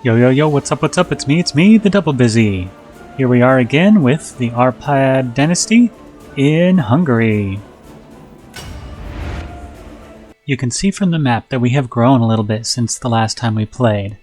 Yo, yo, yo, what's up, it's me, the Double Busy. Here we are again with the Arpad Dynasty in Hungary. You can see from the map that we have grown a little bit since the last time we played.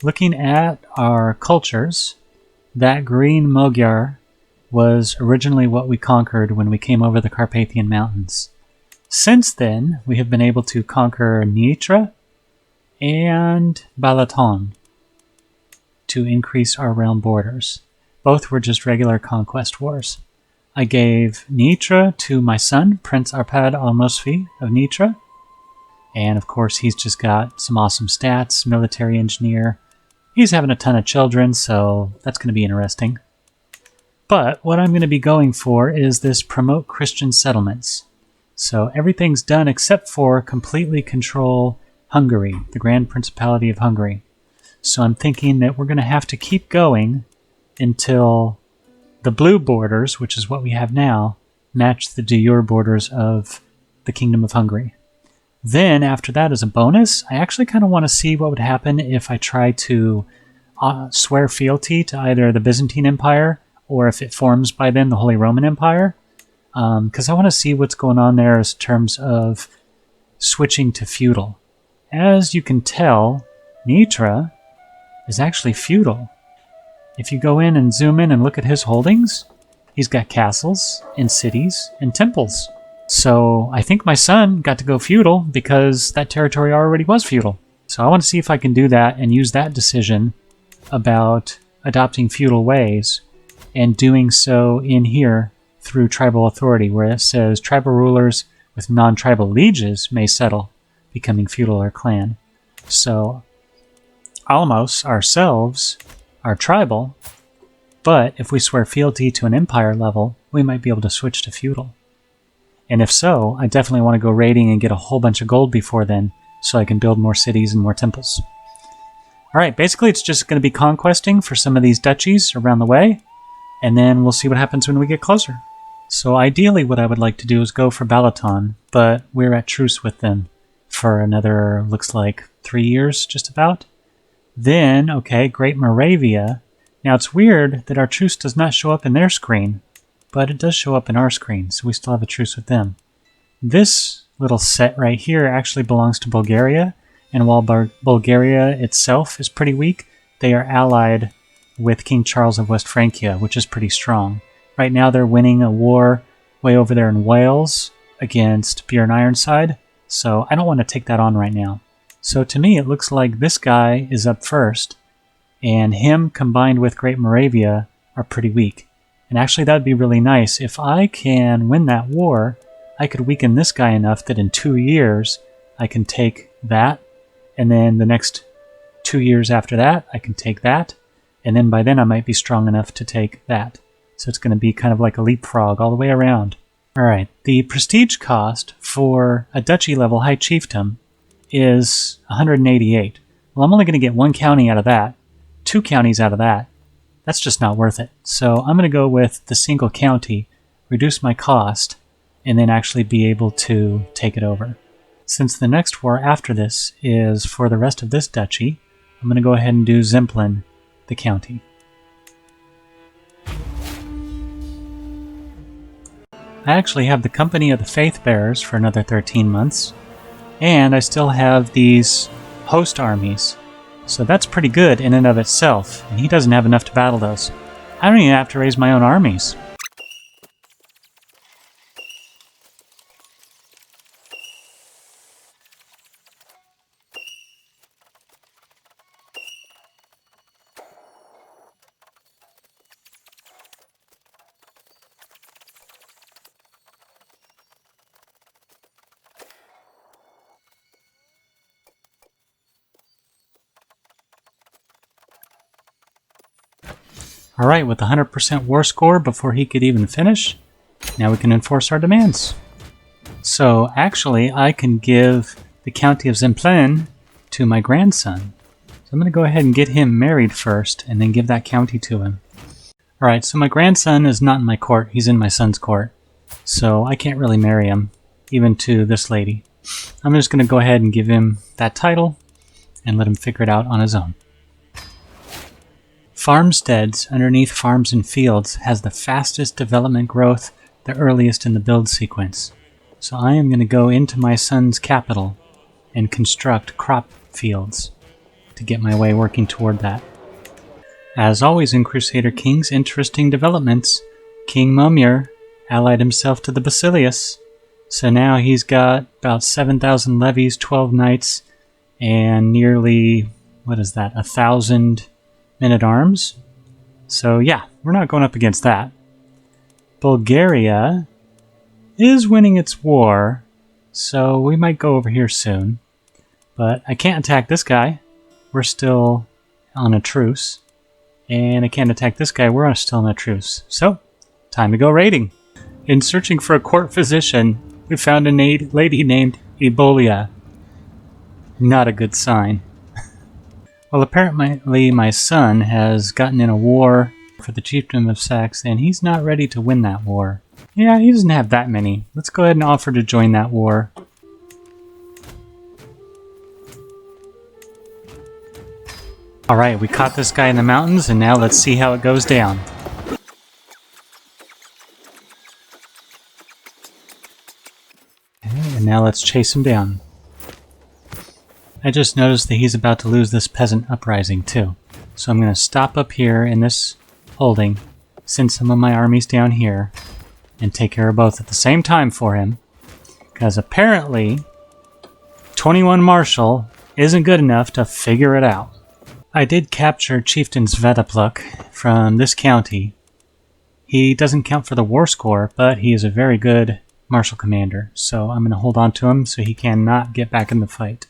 Looking at our cultures, that green Magyar was originally what we conquered when we came over the Carpathian Mountains. Since then, we have been able to conquer Nitra and Balaton to increase our realm borders. Both were just regular conquest wars. I gave Nitra to my son, Prince Arpad Almos of Nitra, and of course he's just got some awesome stats, military engineer. He's having a ton of children, so that's going to be interesting. But what I'm going to be going for is this promote Christian settlements. So everything's done except for completely control Hungary, the Grand Principality of Hungary. So I'm thinking that we're going to have to keep going until the blue borders, which is what we have now, match the de jure borders of the Kingdom of Hungary. Then, after that, as a bonus, I actually kind of want to see what would happen if I try to swear fealty to either the Byzantine Empire or if it forms by then the Holy Roman Empire. Because I want to see what's going on there in terms of switching to feudal. As you can tell, Nitra is actually feudal. If you go in and zoom in and look at his holdings, he's got castles and cities and temples. So I think my son got to go feudal because that territory already was feudal. So I want to see if I can do that and use that decision about adopting feudal ways and doing so in here through tribal authority, where it says tribal rulers with non-tribal lieges may settle, becoming feudal or clan. So Almos ourselves are tribal, but if we swear fealty to an empire level, we might be able to switch to feudal. And if so, I definitely want to go raiding and get a whole bunch of gold before then, so I can build more cities and more temples. Alright, basically it's just going to be conquesting for some of these duchies around the way, and then we'll see what happens when we get closer. So ideally what I would like to do is go for Balaton, but we're at truce with them for another, looks like 3 years, just about. Then, okay, Great Moravia. Now it's weird that our truce does not show up in their screen, but it does show up in our screen, so we still have a truce with them. This little set right here actually belongs to Bulgaria, and while Bulgaria itself is pretty weak, they are allied with King Charles of West Francia, which is pretty strong. Right now they're winning a war way over there in Wales against Bjorn Ironside, so I don't want to take that on right now. So to me it looks like this guy is up first, and him combined with Great Moravia are pretty weak. And actually that would be really nice. If I can win that war, I could weaken this guy enough that in 2 years I can take that, and then the next 2 years after that I can take that, and then by then I might be strong enough to take that. So it's going to be kind of like a leapfrog all the way around. Alright, the prestige cost for a duchy level high chiefdom is 188. Well, I'm only going to get 1 county out of that, 2 counties out of that. That's just not worth it. So I'm going to go with the single county, reduce my cost, and then actually be able to take it over. Since the next war after this is for the rest of this duchy, I'm going to go ahead and do Zemplin, the county. I actually have the Company of the Faith Bearers for another 13 months, and I still have these host armies. So that's pretty good in and of itself, and he doesn't have enough to battle those. I don't even have to raise my own armies. Alright, with 100% war score before he could even finish, now we can enforce our demands. So actually, I can give the county of Zemplin to my grandson. So I'm going to go ahead and get him married first, and then give that county to him. Alright, so my grandson is not in my court, he's in my son's court. So I can't really marry him, even to this lady. I'm just going to go ahead and give him that title, and let him figure it out on his own. Farmsteads underneath farms and fields has the fastest development growth, the earliest in the build sequence. So I am going to go into my son's capital and construct crop fields to get my way working toward that. As always in Crusader Kings, interesting developments. King Momir allied himself to the Basilius, so now he's got about 7,000 levies, 12 knights, and nearly, 1,000 men-at-arms. So yeah, we're not going up against that. Bulgaria is winning its war, so we might go over here soon. But I can't attack this guy. We're still on a truce. And I can't attack this guy. We're still on a truce. So, time to go raiding. In searching for a court physician, we found a lady named Ebolia. Not a good sign. Well, apparently my son has gotten in a war for the chiefdom of Saxe, and he's not ready to win that war. Yeah, he doesn't have that many. Let's go ahead and offer to join that war. Alright, we caught this guy in the mountains, and now let's see how it goes down. Okay, and now let's chase him down. I just noticed that he's about to lose this peasant uprising too. So I'm going to stop up here in this holding, send some of my armies down here, and take care of both at the same time for him. Because apparently, 21 Marshal isn't good enough to figure it out. I did capture Chieftain Svetopluk from this county. He doesn't count for the war score, but he is a very good martial commander, so I'm going to hold on to him so he cannot get back in the fight.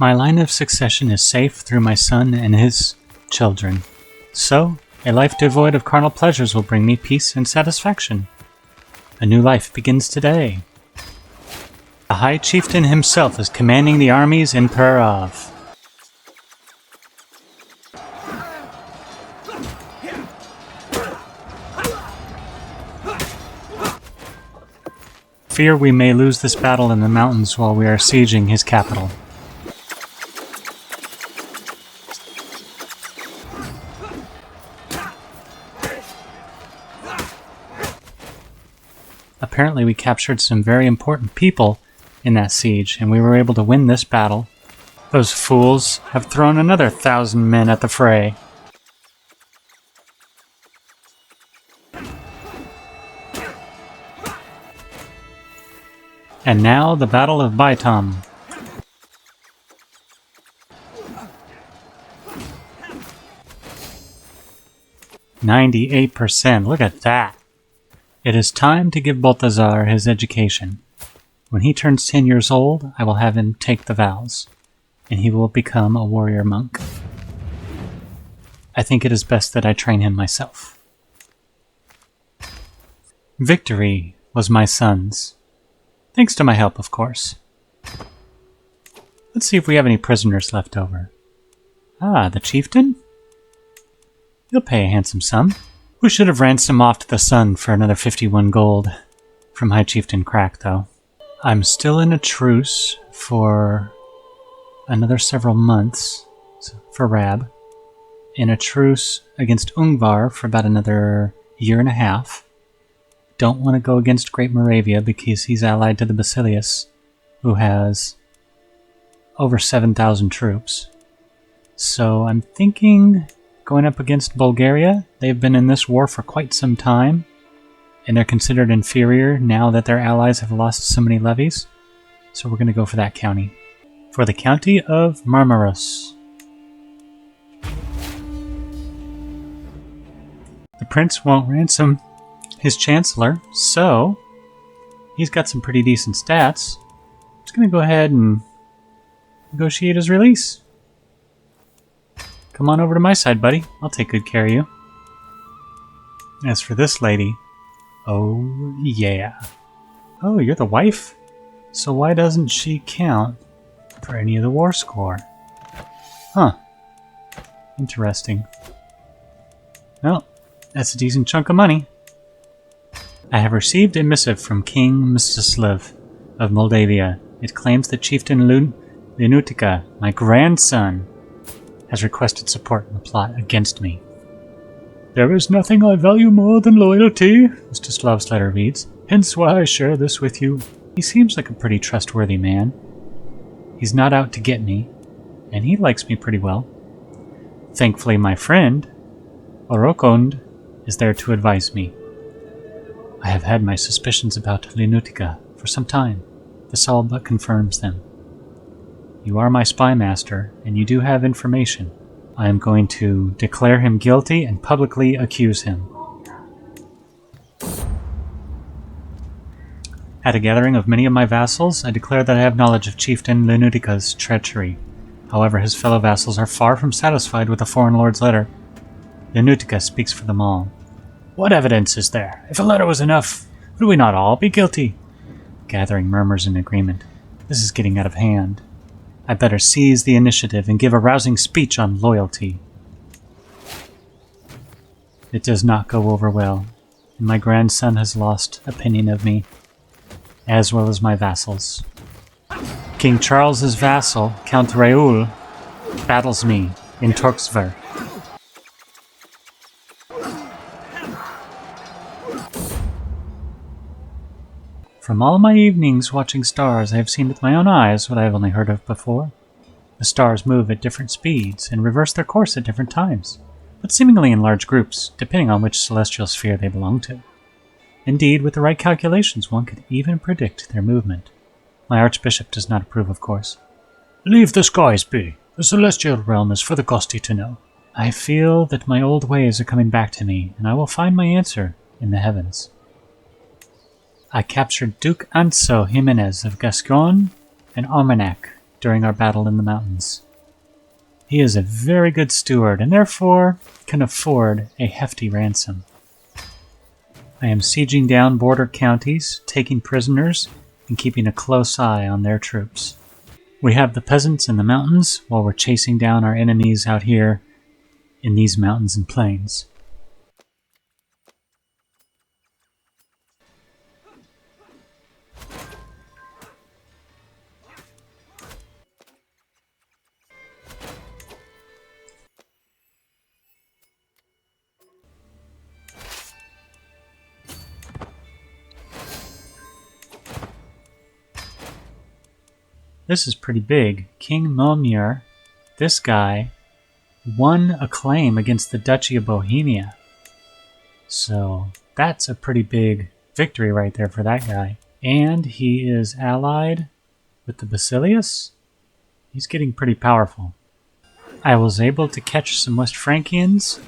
My line of succession is safe through my son and his children. So, a life devoid of carnal pleasures will bring me peace and satisfaction. A new life begins today. The High Chieftain himself is commanding the armies in Perov. Fear we may lose this battle in the mountains while we are sieging his capital. Apparently we captured some very important people in that siege, and we were able to win this battle. Those fools have thrown another 1,000 men at the fray. And now the Battle of Baitam. %. Look at that. It is time to give Balthazar his education. When he turns 10 years old, I will have him take the vows, and he will become a warrior monk. I think it is best that I train him myself. Victory was my son's. Thanks to my help, of course. Let's see if we have any prisoners left over. Ah, the chieftain? He'll pay a handsome sum. We should have ransomed off to the sun for another 51 gold. From High Chieftain Crack, though. I'm still in a truce for another several months for Rab. In a truce against Ungvar for about another year and a half. Don't want to go against Great Moravia because he's allied to the Basilius, who has over 7,000 troops. So I'm thinking going up against Bulgaria. They've been in this war for quite some time, and they're considered inferior now that their allies have lost so many levies. So we're going to go for that county. For the county of Marmaros. The prince won't ransom his chancellor, so he's got some pretty decent stats. I'm just going to go ahead and negotiate his release. Come on over to my side, buddy. I'll take good care of you. As for this lady, oh yeah. Oh, you're the wife? So why doesn't she count for any of the war score? Huh. Interesting. Well, that's a decent chunk of money. I have received a missive from King Mstislav of Moldavia. It claims that Chieftain Lenutica, my grandson, has requested support in the plot against me. There is nothing I value more than loyalty, Mstislaw's letter reads, hence why I share this with you. He seems like a pretty trustworthy man. He's not out to get me, and he likes me pretty well. Thankfully, my friend, Orokond, is there to advise me. I have had my suspicions about Lenutica for some time. This all but confirms them. You are my spy master, and you do have information. I am going to declare him guilty and publicly accuse him. At a gathering of many of my vassals, I declare that I have knowledge of Chieftain Lenutica's treachery. However, his fellow vassals are far from satisfied with the foreign lord's letter. Lenutica speaks for them all. What evidence is there? If a letter was enough, would we not all be guilty? Gathering murmurs in agreement. This is getting out of hand. I better seize the initiative and give a rousing speech on loyalty. It does not go over well, and my grandson has lost opinion of me, as well as my vassals. King Charles's vassal, Count Raoul, battles me in Torxver. From all my evenings watching stars, I have seen with my own eyes what I have only heard of before. The stars move at different speeds and reverse their course at different times, but seemingly in large groups, depending on which celestial sphere they belong to. Indeed, with the right calculations, one could even predict their movement. My archbishop does not approve, of course. Leave the skies be. The celestial realm is for the gusty to know. I feel that my old ways are coming back to me, and I will find my answer in the heavens. I captured Duke Anso Jimenez of Gascon and Armagnac during our battle in the mountains. He is a very good steward and therefore can afford a hefty ransom. I am sieging down border counties, taking prisoners, and keeping a close eye on their troops. We have the peasants in the mountains while we're chasing down our enemies out here in these mountains and plains. This is pretty big. King Momir, this guy, won a claim against the Duchy of Bohemia. So that's a pretty big victory right there for that guy. And he is allied with the Basilius. He's getting pretty powerful. I was able to catch some West Frankians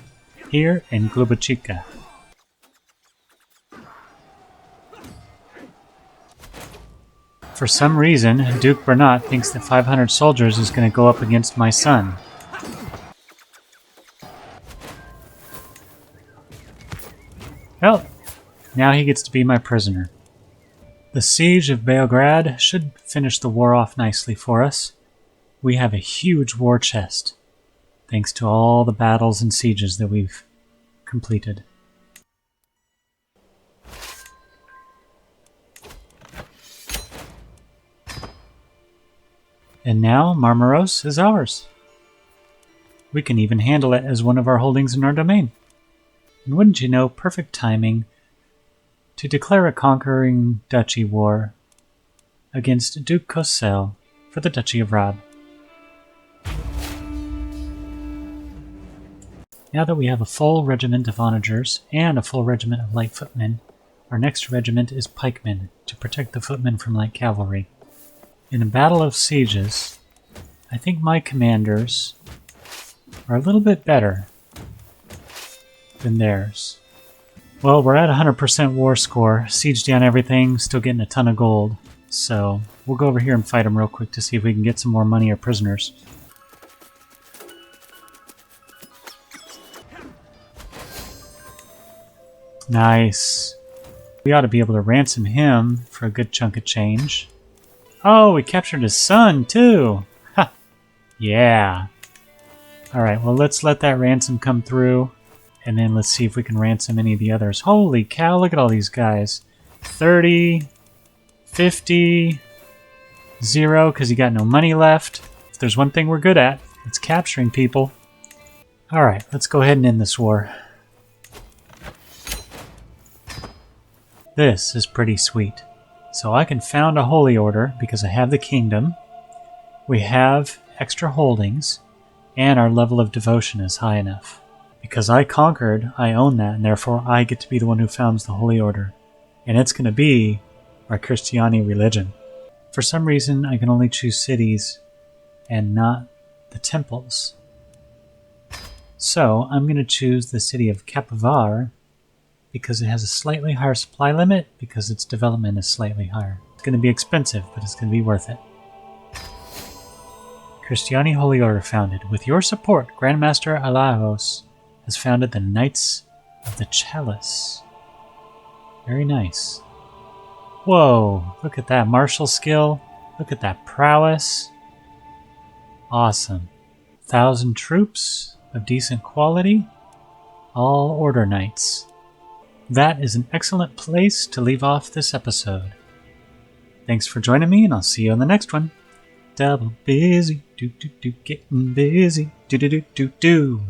here in Globochica. For some reason, Duke Bernat thinks that 500 soldiers is going to go up against my son. Well, now he gets to be my prisoner. The siege of Beograd should finish the war off nicely for us. We have a huge war chest, thanks to all the battles and sieges that we've completed. And now Marmaros is ours. We can even handle it as one of our holdings in our domain. And wouldn't you know, perfect timing to declare a conquering duchy war against Duke Cosel for the Duchy of Rab. Now that we have a full regiment of onagers and a full regiment of light footmen, our next regiment is pikemen to protect the footmen from light cavalry. In a battle of sieges, I think my commanders are a little bit better than theirs. Well, we're at 100% war score, siege down everything, still getting a ton of gold. So we'll go over here and fight them real quick to see if we can get some more money or prisoners. Nice. We ought to be able to ransom him for a good chunk of change. Oh, we captured his son, too! Ha! Yeah. Alright, well, let's let that ransom come through, and then let's see if we can ransom any of the others. Holy cow, look at all these guys. 30, 50, 0, because you got no money left. If there's one thing we're good at, it's capturing people. Alright, let's go ahead and end this war. This is pretty sweet. So I can found a holy order because I have the kingdom. We have extra holdings, and our level of devotion is high enough. Because I conquered, I own that, and therefore I get to be the one who founds the holy order. And it's going to be our Christiani religion. For some reason, I can only choose cities and not the temples. So I'm going to choose the city of Capivar because it has a slightly higher supply limit because its development is slightly higher. It's going to be expensive, but it's going to be worth it. Christiani Holy Order founded. With your support, Grandmaster Alajos has founded the Knights of the Chalice. Very nice. Whoa, look at that martial skill. Look at that prowess. Awesome. 1,000 troops of decent quality. All Order Knights. That is an excellent place to leave off this episode. Thanks for joining me, and I'll see you on the next one. Double busy, getting busy, do.